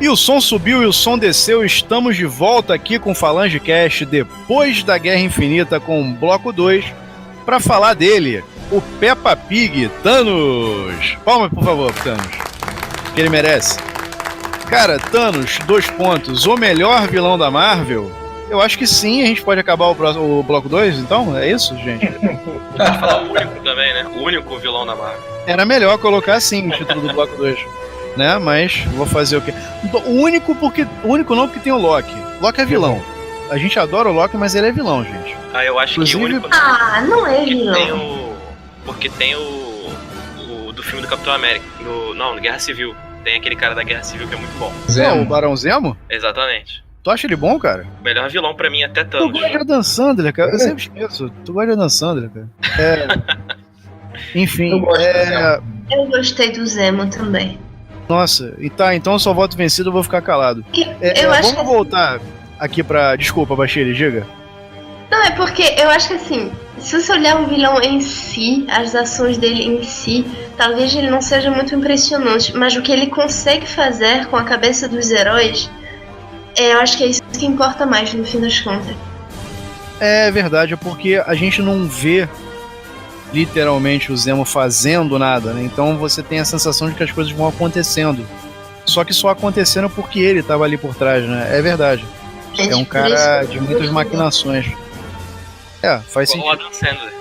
E o som subiu e o som desceu, estamos de volta aqui com o Falange Cast depois da Guerra Infinita com o Bloco 2 para falar dele, o Peppa Pig, Thanos. Palmas, por favor, Thanos, que ele merece. Cara, Thanos, 2 pontos, o melhor vilão da Marvel? Eu acho que sim, a gente pode acabar o Bloco 2, então? É isso, gente? Pode falar o único também, né? O único vilão da Marvel. Era melhor colocar assim o título do Bloco 2. Né, mas vou fazer o quê? O único não, porque tem o Loki. Loki é vilão. A gente adora o Loki, mas ele é vilão, gente. Ah, eu acho Inclusive... que o único... não é vilão. Porque tem o do filme do Capitão América. No Guerra Civil. Tem aquele cara da Guerra Civil que é muito bom. Zemo. O Barão Zemo? Exatamente. Tu acha ele bom, cara? O melhor vilão pra mim até Thanos. Tu gosta de Adam Sandler, cara? Eu sempre esqueço. Tu gosta de Adam Sandler, cara. Enfim, Eu gostei do Zemo também. Nossa, e tá, então eu só voto vencido, eu vou ficar calado. Vamos voltar aqui pra... Desculpa, Bachiri, diga. Não, é porque eu acho que assim, se você olhar o vilão em si, as ações dele em si, talvez ele não seja muito impressionante, mas o que ele consegue fazer com a cabeça dos heróis, eu acho que é isso que importa mais no fim das contas. É verdade, é porque a gente não vê literalmente o Zemo fazendo nada, né? Então você tem a sensação de que as coisas vão acontecendo. Só que só aconteceram porque ele estava ali por trás, né? É verdade. É um cara de muitas maquinações. Faz sentido. Adam Sandler.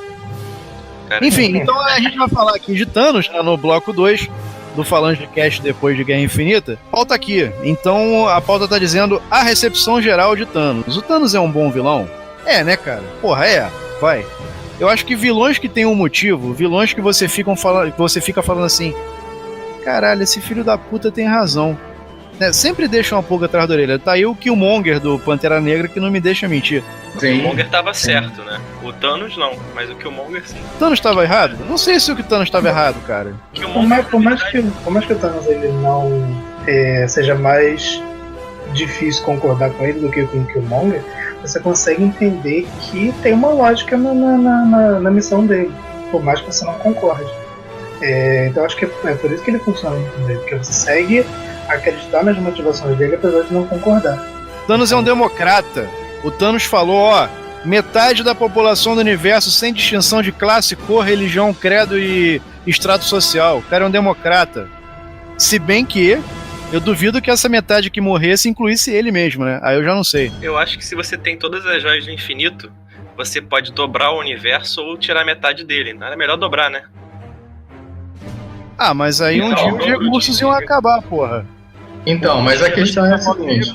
Enfim, então a gente vai falar aqui de Thanos, né, no bloco 2 do Falange Cast depois de Guerra Infinita. Pauta aqui. Então a pauta tá dizendo a recepção geral de Thanos. O Thanos é um bom vilão? É, né, cara? Porra, vai. Eu acho que vilões que tem um motivo, vilões que você fica falando assim, caralho, esse filho da puta tem razão. Né? Sempre deixa uma pulga atrás da orelha. Tá aí o Killmonger do Pantera Negra que não me deixa mentir. O Killmonger tava certo, né? O Thanos não, mas o Killmonger sim. O Thanos tava errado? Não sei se o Thanos tava errado, cara. Por mais que o Thanos ele não seja mais difícil concordar com ele do que com o Killmonger, você consegue entender que tem uma lógica na missão dele, por mais que você não concorde. Então acho que é por isso que ele funciona muito bem, porque você segue acreditar nas motivações dele apesar de não concordar. Thanos é um democrata. O Thanos falou, metade da população do universo sem distinção de classe, cor, religião, credo e extrato social. O cara é um democrata. Se bem que eu duvido que essa metade que morresse incluísse ele mesmo, né? Aí eu já não sei. Eu acho que se você tem todas as joias do infinito, você pode dobrar o universo ou tirar metade dele. Não era melhor dobrar, né? Mas aí um dia os recursos iam acabar, porra. Então, mas a questão é a seguinte.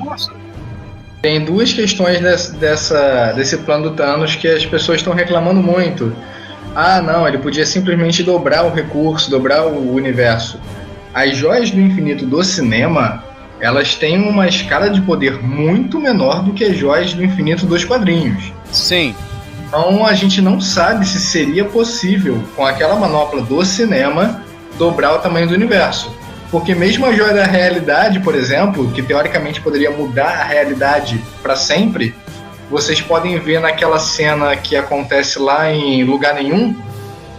Tem duas questões desse plano do Thanos que as pessoas estão reclamando muito. Não, ele podia simplesmente dobrar o recurso, dobrar o universo. As joias do infinito do cinema, elas têm uma escala de poder muito menor do que as joias do infinito dos quadrinhos. Sim. Então a gente não sabe se seria possível, com aquela manopla do cinema, dobrar o tamanho do universo. Porque mesmo a joia da realidade, por exemplo, que teoricamente poderia mudar a realidade para sempre, vocês podem ver naquela cena que acontece lá em Lugar Nenhum,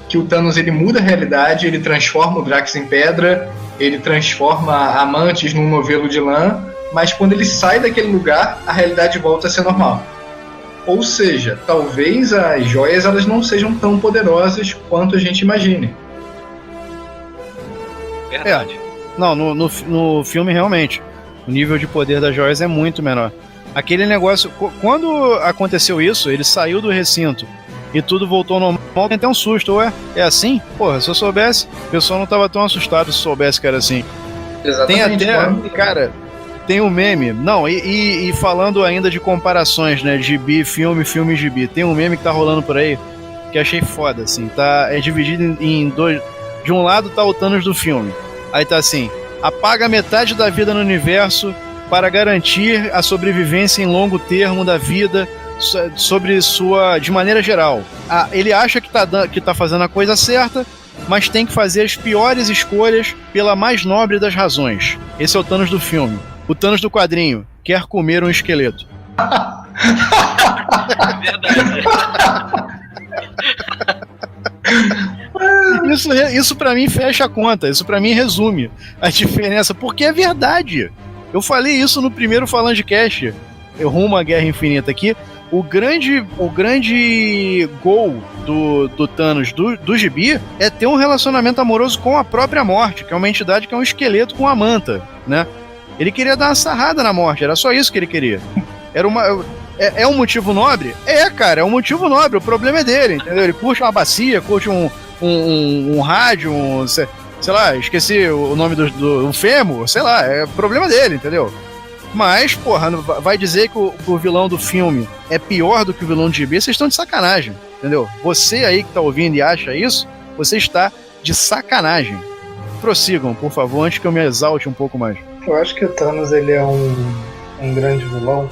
que o Thanos ele muda a realidade, ele transforma o Drax em pedra, ele transforma a Mantis num novelo de lã, mas quando ele sai daquele lugar, a realidade volta a ser normal. Ou seja, talvez as joias elas não sejam tão poderosas quanto a gente imagine. Verdade. Não, no filme realmente, o nível de poder das joias é muito menor. Aquele negócio, quando aconteceu isso, ele saiu do recinto e tudo voltou ao normal, tem até um susto. É assim? Porra, se eu soubesse, o pessoal não tava tão assustado se soubesse que era assim. Exatamente. Tem até, cara, tem um meme, não, e falando ainda de comparações, né, gibi, filme, gibi, tem um meme que tá rolando por aí, que achei foda, assim, é dividido em dois, de um lado tá o Thanos do filme, aí tá assim, apaga metade da vida no universo para garantir a sobrevivência em longo termo da vida sobre sua, de maneira geral. Ele acha que tá fazendo a coisa certa, mas tem que fazer as piores escolhas pela mais nobre das razões. Esse é o Thanos do filme. O Thanos do quadrinho quer comer um esqueleto. Verdade. Isso pra mim fecha a conta. Isso pra mim resume a diferença, porque é verdade. Eu falei isso no primeiro Falando de Cast, eu rumo à Guerra Infinita aqui. O grande gol do Thanos do Gibi é ter um relacionamento amoroso com a própria morte, que é uma entidade que é um esqueleto com a manta, né? Ele queria dar uma sarrada na morte, era só isso que ele queria. É um motivo nobre? Cara, é um motivo nobre, o problema é dele, entendeu? Ele curte uma bacia, curte um rádio, sei lá, esqueci o nome do fêmur, sei lá, é problema dele, entendeu? Mas, porra, vai dizer que o vilão do filme é pior do que o vilão de Gibi, vocês estão de sacanagem, entendeu? Você aí que tá ouvindo e acha isso, você está de sacanagem. Prossigam, por favor, antes que eu me exalte um pouco mais. Eu acho que o Thanos, ele é um grande vilão,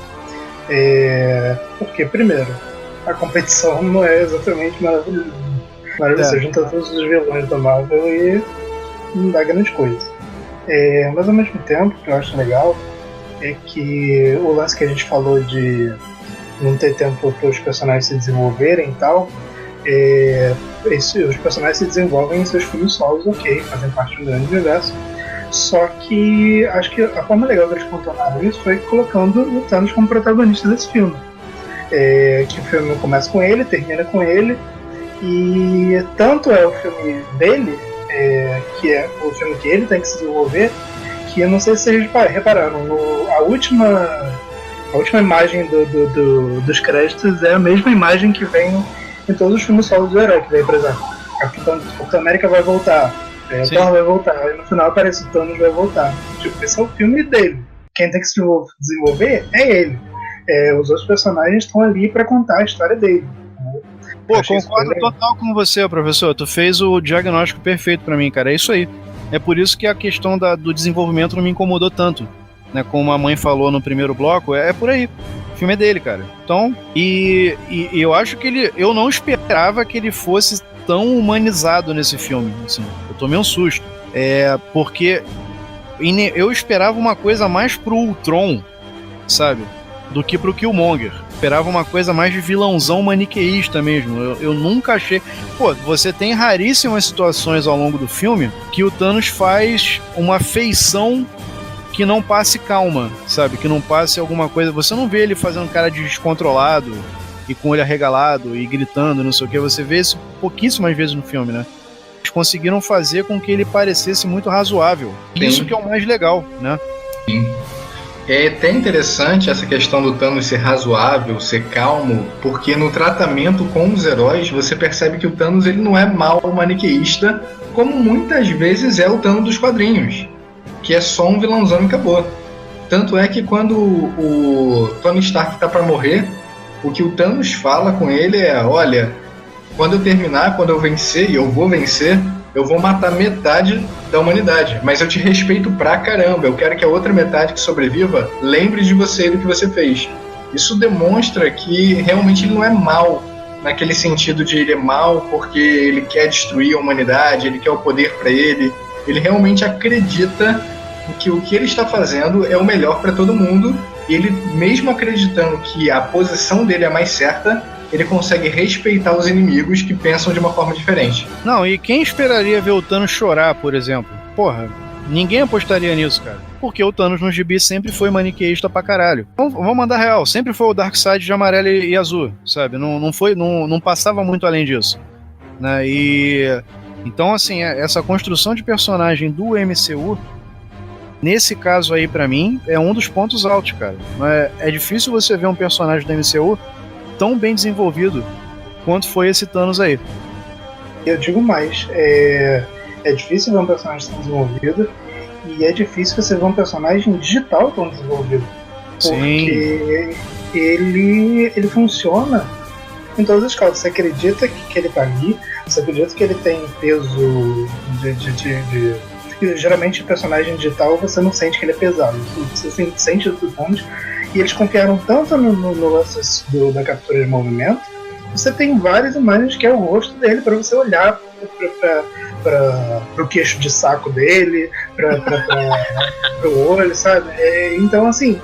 porque, primeiro, a competição não é exatamente maravilhosa. Mas você junta todos os vilões da Marvel e não dá grande coisa. Mas ao mesmo tempo, o que eu acho legal é que o lance que a gente falou de não ter tempo para os personagens se desenvolverem e tal, os personagens se desenvolvem em seus filmes solos, ok, fazem parte do grande universo. Só que acho que a forma legal que eles contornaram isso foi colocando o Thanos como protagonista desse filme. Que o filme começa com ele, termina com ele, e tanto é o filme dele, que é o filme que ele tem que se desenvolver, que eu não sei se vocês repararam, a última imagem dos créditos é a mesma imagem que vem em todos os filmes solos do herói, que vem, por exemplo, Capitão América vai voltar, Thor vai voltar, e no final aparece o Thanos vai voltar. Tipo, esse é o filme dele. Quem tem que se desenvolver é ele. Os outros personagens estão ali para contar a história dele. Pô, concordo total com você, professor. Tu fez o diagnóstico perfeito pra mim, cara. É isso aí. É por isso que a questão do desenvolvimento não me incomodou tanto, né? Como a mãe falou no primeiro bloco, é por aí. O filme é dele, cara. Então, e eu acho que eu não esperava que ele fosse tão humanizado nesse filme, assim. Eu tomei um susto. Porque eu esperava uma coisa mais pro Ultron, sabe? Do que pro Killmonger. Esperava uma coisa mais de vilãozão maniqueísta mesmo. Eu nunca achei... Pô, você tem raríssimas situações ao longo do filme que o Thanos faz uma feição que não passe calma, sabe? Que não passe alguma coisa... Você não vê ele fazendo cara de descontrolado e com o olho arregalado e gritando, não sei o que. Você vê isso pouquíssimas vezes no filme, né? Eles conseguiram fazer com que ele parecesse muito razoável. Sim. Isso que é o mais legal, né? Sim. É até interessante essa questão do Thanos ser razoável, ser calmo, porque no tratamento com os heróis você percebe que o Thanos ele não é mal maniqueísta, como muitas vezes é o Thanos dos quadrinhos, que é só um vilãozão e acabou. Tanto é que quando o Tony Stark está para morrer, o que o Thanos fala com ele é: olha, quando eu terminar, quando eu vencer, e eu vou vencer, eu vou matar metade da humanidade, mas eu te respeito pra caramba, eu quero que a outra metade que sobreviva lembre de você e do que você fez. Isso demonstra que realmente ele não é mal, naquele sentido de ele é mal porque ele quer destruir a humanidade, ele quer o poder pra ele. Ele realmente acredita que o que ele está fazendo é o melhor para todo mundo, e ele, mesmo acreditando que a posição dele é mais certa, ele consegue respeitar os inimigos que pensam de uma forma diferente. Não, e quem esperaria ver o Thanos chorar, por exemplo? Porra, ninguém apostaria nisso, cara. Porque o Thanos no gibi sempre foi maniqueísta pra caralho. Então, vamos mandar real, sempre foi o Darkseid de amarelo e azul, sabe? Não passava muito além disso, né? E então, assim, essa construção de personagem do MCU, nesse caso aí, pra mim, é um dos pontos altos, cara. É difícil você ver um personagem do MCU tão bem desenvolvido quanto foi esse Thanos aí. Eu digo mais, é difícil ver um personagem tão desenvolvido, e é difícil você ver um personagem digital tão desenvolvido. Porque ele funciona em todas as causas. Você acredita que ele tá ali, você acredita que ele tem peso de geralmente personagem digital você não sente que ele é pesado, você sente do Thanos. E eles confiaram tanto no lance da captura de movimento, você tem várias imagens que é o rosto dele para você olhar para o queixo de saco dele, para o olho, sabe? Então, assim,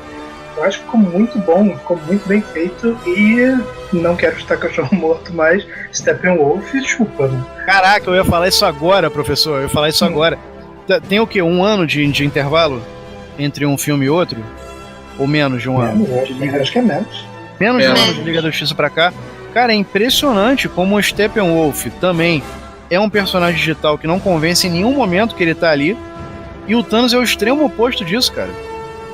eu acho que ficou muito bom, ficou muito bem feito, e não quero estar cachorro morto, mas Steppenwolf chupa, né? Caraca, eu ia falar isso agora, professor, eu ia falar isso agora. Tem o quê? 1 ano de intervalo? entre um filme e outro? Ou menos de um ano? Acho que é menos. Menos de um ano de Liga da Justiça pra cá. Cara, é impressionante como o Steppenwolf também é um personagem digital que não convence em nenhum momento que ele tá ali. E o Thanos é o extremo oposto disso, cara.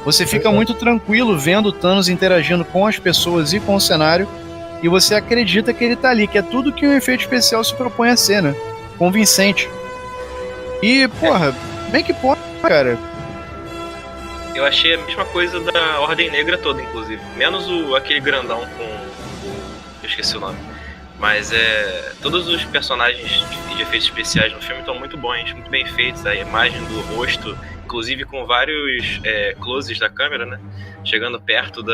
Você fica muito tranquilo vendo o Thanos interagindo com as pessoas e com o cenário. E você acredita que ele tá ali, que é tudo que o efeito especial se propõe a ser, né? Convincente. E, porra, bem que pode, cara. Eu achei a mesma coisa da Ordem Negra toda, inclusive. Menos aquele grandão com... Eu esqueci o nome. Mas todos os personagens de efeitos especiais no filme estão muito bons, muito bem feitos. A imagem do rosto, inclusive com vários closes da câmera, né? Chegando perto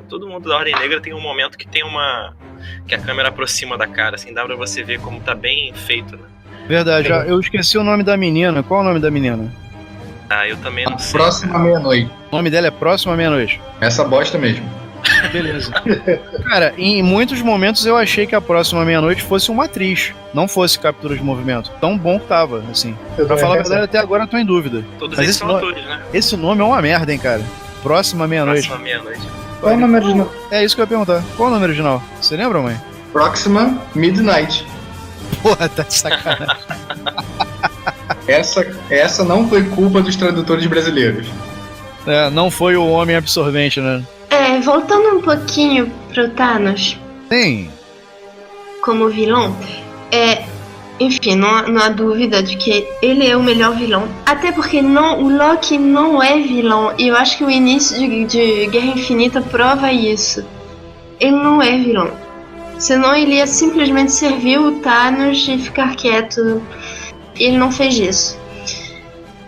todo mundo da Ordem Negra tem um momento que que a câmera aproxima da cara, assim, dá pra você ver como tá bem feito, né? Verdade, eu esqueci o nome da menina. Qual é o nome da menina? Ah, eu também não sei. Próxima Meia-Noite. O nome dela é Próxima Meia-Noite. Essa bosta mesmo. Beleza. Cara, em muitos momentos eu achei que a Próxima Meia-Noite fosse uma atriz, não fosse captura de movimento. Tão bom que tava, assim. Pra falar a verdade, até agora eu tô em dúvida. Todos Mas eles são atores, né? Esse nome é uma merda, hein, cara. Próxima Meia-Noite. Próxima Meia-Noite. Qual é o nome original? É isso que eu ia perguntar. Qual é o nome original? Você lembra, mãe? Proxima Midnight. Porra, tá de sacanagem. Essa não foi culpa dos tradutores brasileiros. Não foi o Homem Absorvente, né? Voltando um pouquinho pro Thanos. Sim. Como vilão, enfim, não há dúvida de que ele é o melhor vilão. Até porque o Loki não é vilão. E eu acho que o início de Guerra Infinita prova isso. Ele não é vilão. Senão ele ia simplesmente servir o Thanos e ficar quieto. Ele não fez isso.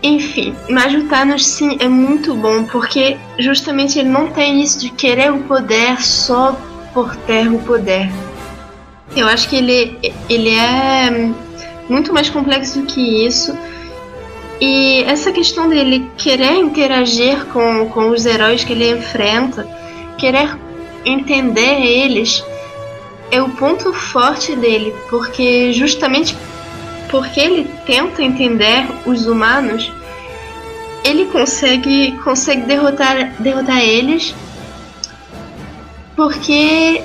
Enfim, mas o Thanos sim é muito bom, porque justamente ele não tem isso de querer o poder só por ter o poder. Eu acho que ele é muito mais complexo do que isso. E essa questão dele querer interagir com os heróis que ele enfrenta, querer entender eles, é o ponto forte dele, porque justamente porque ele tenta entender os humanos, ele consegue derrotar eles, porque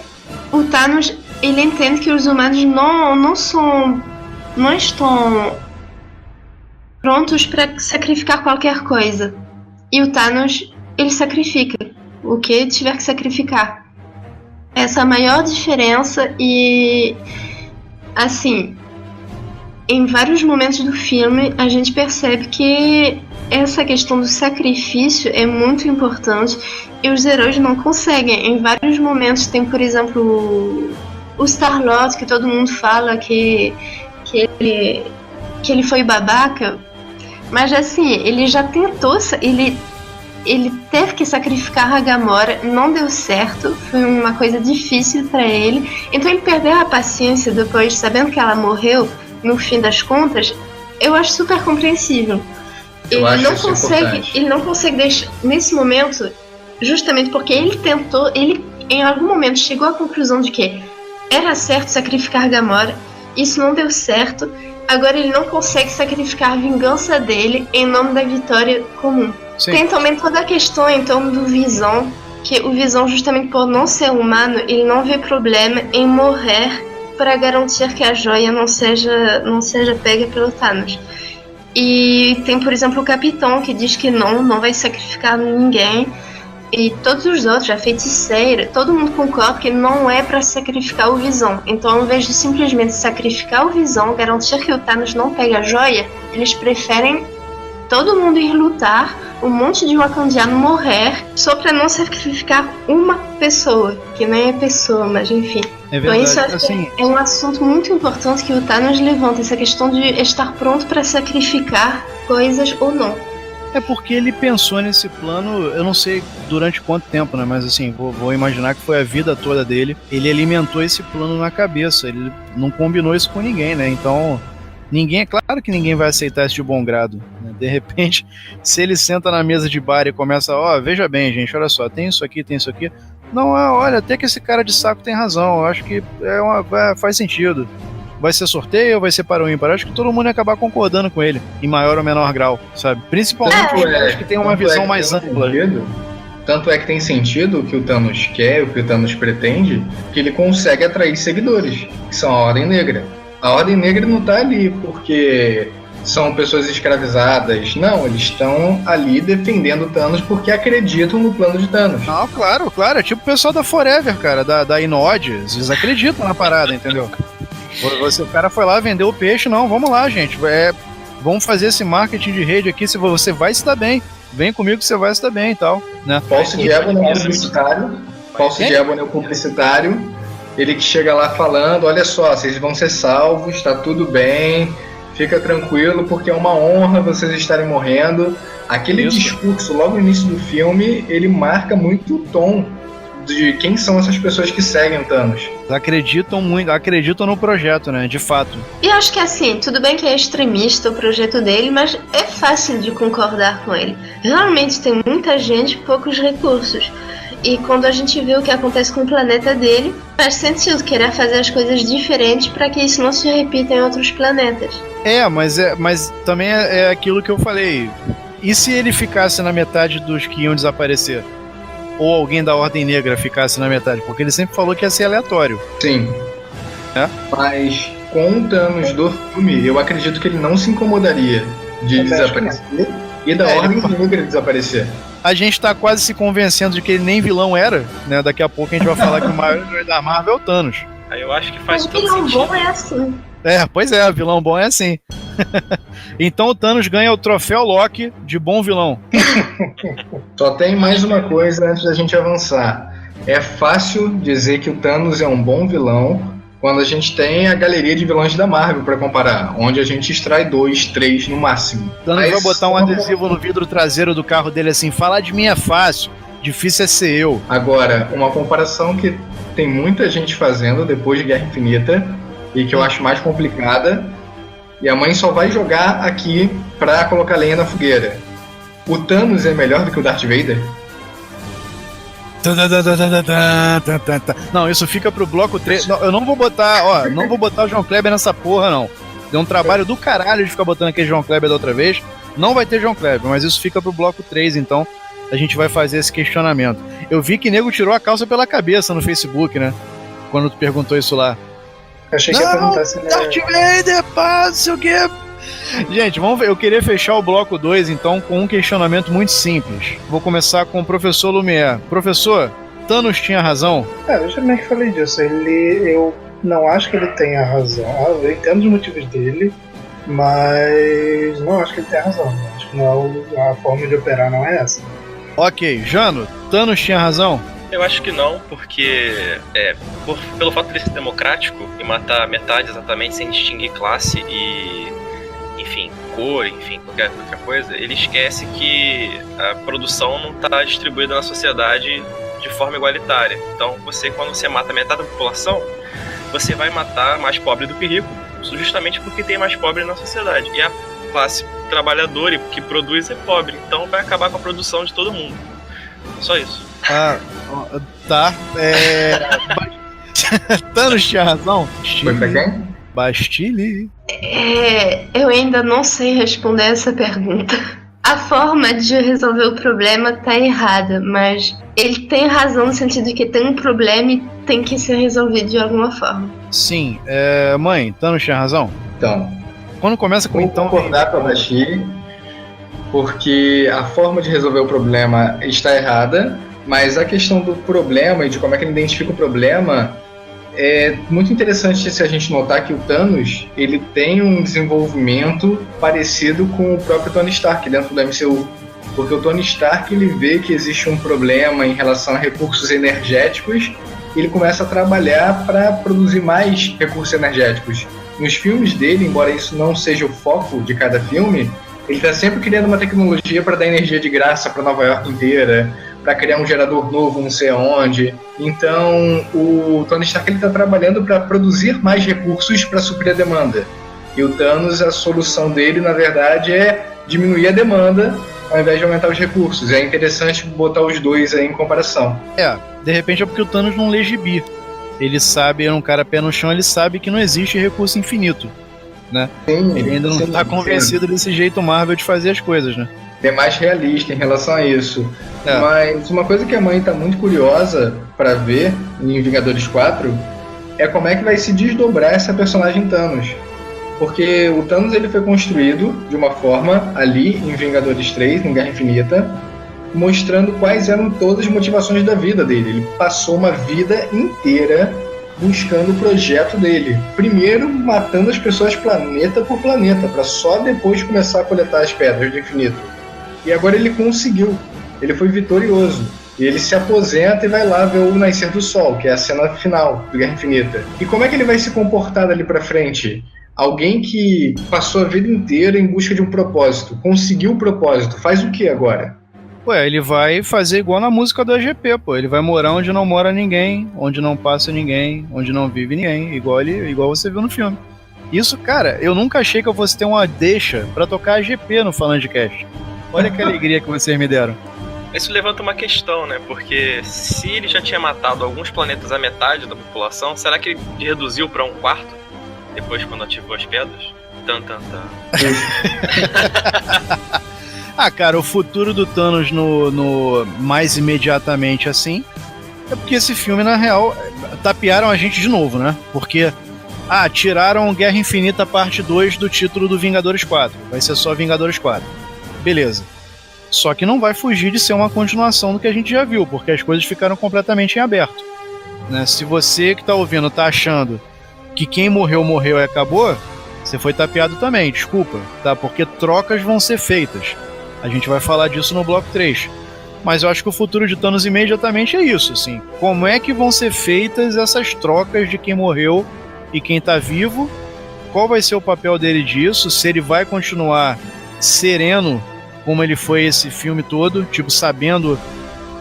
o Thanos, ele entende que os humanos não estão prontos para sacrificar qualquer coisa. E o Thanos, ele sacrifica o que tiver que sacrificar. Essa é a maior diferença. E assim, em vários momentos do filme a gente percebe que essa questão do sacrifício é muito importante e os heróis não conseguem. Em vários momentos tem, por exemplo, o Star-Lord, que todo mundo fala que ele foi babaca, mas assim, ele já tentou, ele teve que sacrificar a Gamora, não deu certo, foi uma coisa difícil para ele, então ele perdeu a paciência depois, sabendo que ela morreu, no fim das contas. Eu acho super compreensível. Ele não consegue deixar, nesse momento, justamente porque ele tentou, ele em algum momento chegou à conclusão de que era certo sacrificar Gamora, isso não deu certo, agora ele não consegue sacrificar a vingança dele em nome da vitória comum. Sim. Tem também toda a questão em torno do Visão, que o Visão, justamente por não ser humano, ele não vê problema em morrer para garantir que a joia não seja pega pelo Thanos. E tem, por exemplo, o Capitão, que diz que não vai sacrificar ninguém. E todos os outros, a Feiticeira, todo mundo concorda que não é para sacrificar o Visão. Então, ao invés de simplesmente sacrificar o Visão, garantir que o Thanos não pegue a joia, eles preferem todo mundo ir lutar, um monte de wakandiano morrer, só para não sacrificar uma pessoa, que nem é pessoa, mas enfim. É verdade. Então isso assim, é um assunto muito importante que o Thanos levanta, essa questão de estar pronto para sacrificar coisas ou não. É porque ele pensou nesse plano, eu não sei durante quanto tempo, né? Mas assim, vou imaginar que foi a vida toda dele. Ele alimentou esse plano na cabeça, ele não combinou isso com ninguém, né? Então, claro que ninguém vai aceitar isso de bom grado, né? De repente, se ele senta na mesa de bar e começa, veja bem, gente, olha só, tem isso aqui. Não, olha, até que esse cara de saco tem razão, eu acho que faz sentido. vai ser sorteio ou vai ser para o ímpar? Acho que todo mundo ia acabar concordando com ele, em maior ou menor grau, sabe? Principalmente os que tem uma visão mais ampla. Tanto é que tem sentido o que o Thanos quer, o que o Thanos pretende, que ele consegue atrair seguidores, que são a Ordem Negra. A Ordem Negra não tá ali porque são pessoas escravizadas. Não, eles estão ali defendendo o Thanos porque acreditam no plano de Thanos. Não, claro. É tipo o pessoal da Forever, cara, da Inod. Eles acreditam na parada, entendeu? O cara foi lá, vendeu o peixe. Não, vamos lá, gente. Vamos fazer esse marketing de rede aqui. Se você vai se dar bem. Vem comigo que você vai se dar bem e tal, né? Falso Diablo é o publicitário. Ele que chega lá falando, olha só, vocês vão ser salvos, tá tudo bem, fica tranquilo, porque é uma honra vocês estarem morrendo. Aquele discurso, logo no início do filme, ele marca muito o tom de quem são essas pessoas que seguem o Thanos. Acreditam no projeto, né, de fato. E acho que assim, tudo bem que é extremista o projeto dele, mas é fácil de concordar com ele. Realmente tem muita gente e poucos recursos. E quando a gente vê o que acontece com o planeta dele, faz sentido querer fazer as coisas diferentes para que isso não se repita em outros planetas. Mas também é aquilo que eu falei. E se ele ficasse na metade dos que iam desaparecer? Ou alguém da Ordem Negra ficasse na metade? Porque ele sempre falou que ia ser aleatório. Sim. Mas com o Thanos do filme, eu acredito que ele não se incomodaria de desaparecer e da Ordem Negra desaparecer. A gente tá quase se convencendo de que ele nem vilão era, né? Daqui a pouco a gente vai falar que o maior herói da Marvel é o Thanos. Aí eu acho que faz todo sentido. O vilão bom é assim. Pois é, o vilão bom é assim. Então o Thanos ganha o troféu Loki de bom vilão. Só tem mais uma coisa antes da gente avançar. É fácil dizer que o Thanos é um bom vilão quando a gente tem a galeria de vilões da Marvel para comparar, onde a gente extrai 2, 3 no máximo. Thanos vai botar um adesivo no vidro traseiro do carro dele assim, falar de mim é fácil, difícil é ser eu. Agora, uma comparação que tem muita gente fazendo depois de Guerra Infinita e que eu acho mais complicada, e a mãe só vai jogar aqui pra colocar lenha na fogueira. O Thanos é melhor do que o Darth Vader? Não, isso fica pro bloco 3. Não, eu não vou botar, não vou botar o João Kleber nessa porra, não. Deu um trabalho do caralho de ficar botando aquele João Kleber da outra vez. Não vai ter João Kleber, mas isso fica pro bloco 3, então a gente vai fazer esse questionamento. Eu vi que nego tirou a calça pela cabeça no Facebook, né? Quando tu perguntou isso lá. Achei que ia perguntar se Darth Vader, passa o quê? Gente, vamos ver. Eu queria fechar o bloco 2, então, com um questionamento muito simples. Vou começar com o professor Lumière. Professor, Thanos tinha razão? Eu já meio que falei disso. Eu não acho que ele tenha razão. Eu entendo os motivos dele, mas não acho que ele tenha razão. Acho que a forma de operar não é essa. Ok, Jano, Thanos tinha razão? Eu acho que não, porque pelo fato de ele ser democrático e matar metade exatamente sem distinguir classe e, enfim, cor, enfim, qualquer outra coisa, ele esquece que a produção não está distribuída na sociedade de forma igualitária. Então, quando você mata metade da população, você vai matar mais pobre do que rico, justamente porque tem mais pobre na sociedade. E a classe trabalhadora que produz é pobre, então vai acabar com a produção de todo mundo. Só isso. Tá. Thanos tinha razão? Foi pra quem? Bastille. Eu ainda não sei responder essa pergunta. A forma de resolver o problema tá errada, mas ele tem razão no sentido de que tem um problema e tem que ser resolvido de alguma forma. Sim. Mãe, Thanos tinha razão? Então, quando começa com vou concordar com a Bastille, porque a forma de resolver o problema está errada, mas a questão do problema e de como é que ele identifica o problema é muito interessante se a gente notar que o Thanos ele tem um desenvolvimento parecido com o próprio Tony Stark dentro do MCU, porque o Tony Stark ele vê que existe um problema em relação a recursos energéticos e ele começa a trabalhar para produzir mais recursos energéticos. Nos filmes dele, embora isso não seja o foco de cada filme, ele está sempre criando uma tecnologia para dar energia de graça para Nova York inteira, para criar um gerador novo não sei aonde. Então o Tony Stark está trabalhando para produzir mais recursos para suprir a demanda. E o Thanos, a solução dele, na verdade, é diminuir a demanda ao invés de aumentar os recursos. É interessante botar os dois aí em comparação. De repente é porque o Thanos não lê gibi. ele sabe, é um cara pé no chão, ele sabe que não existe recurso infinito, né? Sim, ele ainda não está convencido desse jeito Marvel de fazer as coisas, né? É mais realista em relação a isso. Mas uma coisa que a mãe tá muito curiosa pra ver em Vingadores 4 é como é que vai se desdobrar essa personagem Thanos. Porque o Thanos ele foi construído de uma forma ali em Vingadores 3, em Guerra Infinita, mostrando quais eram todas as motivações da vida dele. Ele passou uma vida inteira buscando o projeto dele. Primeiro matando as pessoas planeta por planeta, para só depois começar a coletar as pedras do infinito. E agora ele conseguiu. Ele foi vitorioso. E ele se aposenta e vai lá ver o nascer do sol, que é a cena final do Guerra Infinita. E como é que ele vai se comportar dali pra frente? Alguém que passou a vida inteira em busca de um propósito, conseguiu o propósito, faz o que agora? Ué, ele vai fazer igual na música do AGP, pô. Ele vai morar onde não mora ninguém, onde não passa ninguém, onde não vive ninguém, igual você viu no filme. Isso, cara, eu nunca achei que eu fosse ter uma deixa pra tocar AGP no Falando de Cast. Olha que alegria que vocês me deram. Isso levanta uma questão, né? Porque se ele já tinha matado alguns planetas à metade da população, será que ele reduziu pra 1/4 depois quando ativou as pedras? Ah, cara, o futuro do Thanos no mais imediatamente assim é porque esse filme, na real, tapearam a gente de novo, né? Porque, tiraram Guerra Infinita Parte 2 do título do Vingadores 4. Vai ser só Vingadores 4. Beleza. Só que não vai fugir de ser uma continuação do que a gente já viu, porque as coisas ficaram completamente em aberto, né? Se você que tá ouvindo tá achando que quem morreu e acabou, você foi tapeado também, desculpa, tá? Porque trocas vão ser feitas. A gente vai falar disso no bloco 3. Mas eu acho que o futuro de Thanos imediatamente é isso, assim. Como é que vão ser feitas essas trocas de quem morreu e quem tá vivo? Qual vai ser o papel dele disso? Se ele vai continuar sereno como ele foi esse filme todo, tipo, sabendo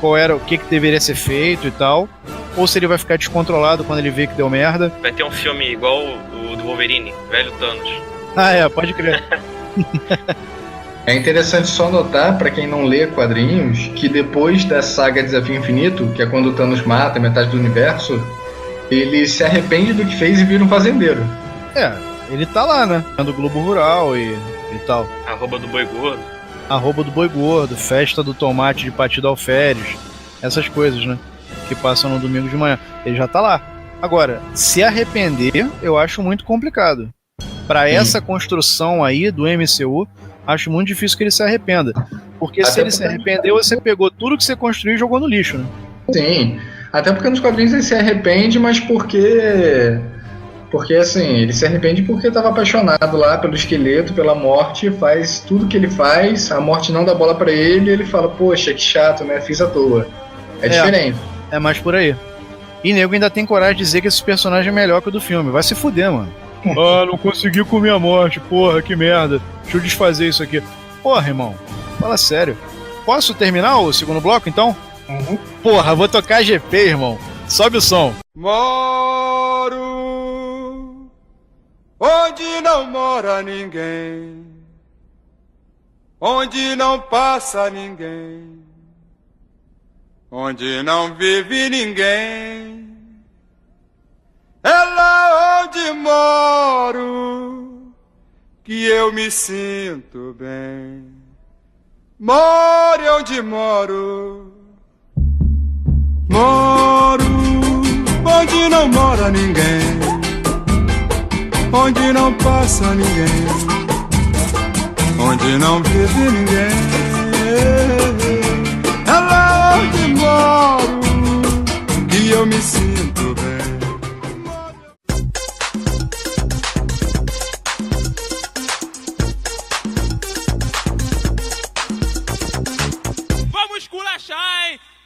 o que deveria ser feito e tal, ou se ele vai ficar descontrolado quando ele vê que deu merda. Vai ter um filme igual o do Wolverine, Velho Thanos. Pode crer. É interessante só notar, pra quem não lê quadrinhos, que depois da saga Desafio Infinito, que é quando o Thanos mata metade do universo, ele se arrepende do que fez e vira um fazendeiro. Ele tá lá, né? Do Globo Rural e tal. Arroba do Boi Gordo, festa do tomate de Patido Alferes, essas coisas, né? Que passam no domingo de manhã. Ele já tá lá. Agora, se arrepender, eu acho muito complicado. Pra essa construção aí do MCU, acho muito difícil que ele se arrependa. Porque se ele se arrependeu, você pegou tudo que você construiu e jogou no lixo, né? Sim. Até porque nos quadrinhos ele se arrepende, mas porque assim, ele se arrepende porque estava apaixonado lá pelo esqueleto, pela morte, faz tudo que ele faz, a morte não dá bola pra ele e ele fala, poxa, que chato, né? Fiz à toa. É diferente. É mais por aí. E nego ainda tem coragem de dizer que esse personagem é melhor que o do filme. Vai se fuder, mano. Não consegui comer a morte, porra, que merda. Deixa eu desfazer isso aqui. Porra, irmão, fala sério. Posso terminar o segundo bloco, então? Uhum. Porra, vou tocar GP, irmão. Sobe o som. Moro onde não mora ninguém, onde não passa ninguém, onde não vive ninguém. É lá onde moro que eu me sinto bem. More onde moro, moro onde não mora ninguém, onde não passa ninguém, onde não vive ninguém.